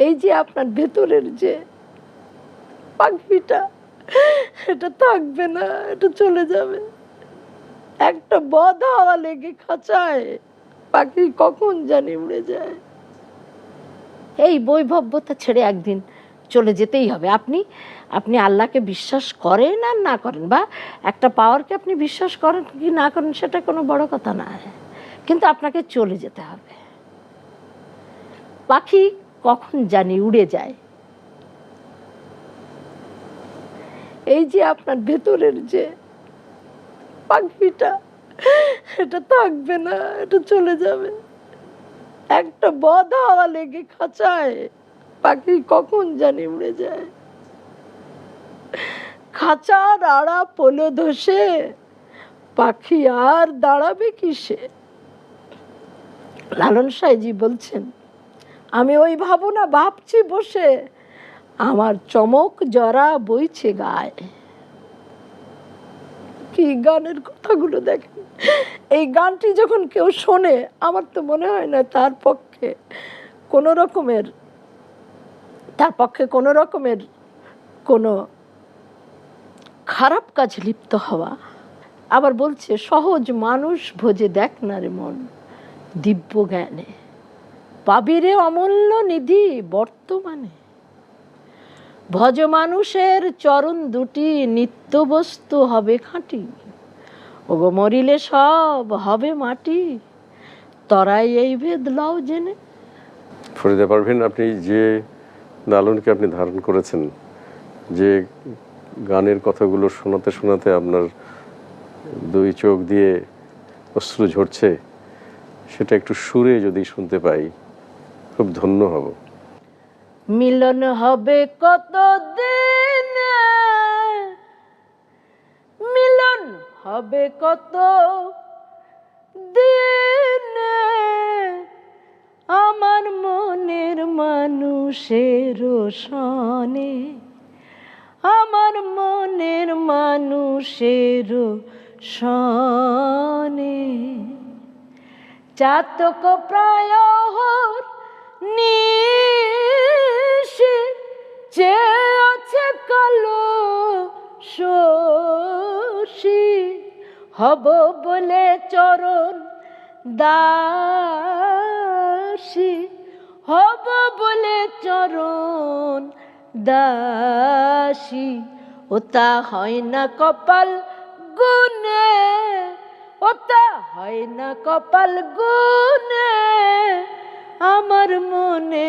এই যে আপনার ভেতরের যে পাখিটা, এটা থাকবে না, এটা চলে যাবে। একটা বদ হাওয়া লেগে খাঁচায় পাখি কখন জানি উড়ে যায়। এই বৈভব্যতা ছেড়ে একদিন চলে যেতেই হবে। আপনি আপনি আল্লাহকে বিশ্বাস করেন আর না করেন, বা একটা পাওয়ারকে আপনি বিশ্বাস করেন কি না করেন, সেটা কোনো বড় কথা না, কিন্তু আপনাকে চলে যেতে হবে। পাখি কখন জানি উড়ে যায়। এই যে আপনার ভেতরের যে পাখিটা, এটা থাকবে না, এটা চলে যাবে। একটা বদ হাওয়া লেগে খাঁচায় পাখি কখন জানি উড়ে যায়। খাঁচার আড়া পোলো ধসে পাখি আর দাঁড়াবে কিসে। লালন সাঁইজি বলছেন, আমি ওই ভাবনা ভাবছি বসে, আমার চমক জরা বইছে গায়ে। কি গানের কথাগুলো দেখেন। এই গানটি যখন কেউ শোনে, আমার তো মনে হয় না তার পক্ষে কোনো রকমের কোনো খারাপ কাজে লিপ্ত হওয়া। আবার বলছে, সহজ মানুষ ভোজে দেখ না রে মন, দিব্য জ্ঞানে পাবিরে অমূল্য নিধি বর্তমানে। ভজ মানুষের চরণ দুটি নিত্য বস্তু হবে খাঁটি, ওগো মরিলে সব হবে মাটি, তরাই এই ভেদ লও জেনে। ফরিদা পারভীন, আপনি যে লালনকে আপনি ধারণ করেছেন, যে গানের কথাগুলো শোনাতে শোনাতে আপনার দুই চোখ দিয়ে অশ্রু ঝরছে, সেটা একটু সুরে যদি শুনতে পাই খুব ধন্য হব। মিলন হবে কত দিনে, মিলন হবে কত দিনে, আমার মনের মানুষের সনে, আমার মনের মানুষের সনে। চাতক প্রায় নিশে চেয়ে আছে কালো শশী, হব বলে চরণ দাসী, হব বলে চরণ দাসী। ওটা হয় না কপাল গুনে, ওটা হয় না কপাল গুনে, আমার মনে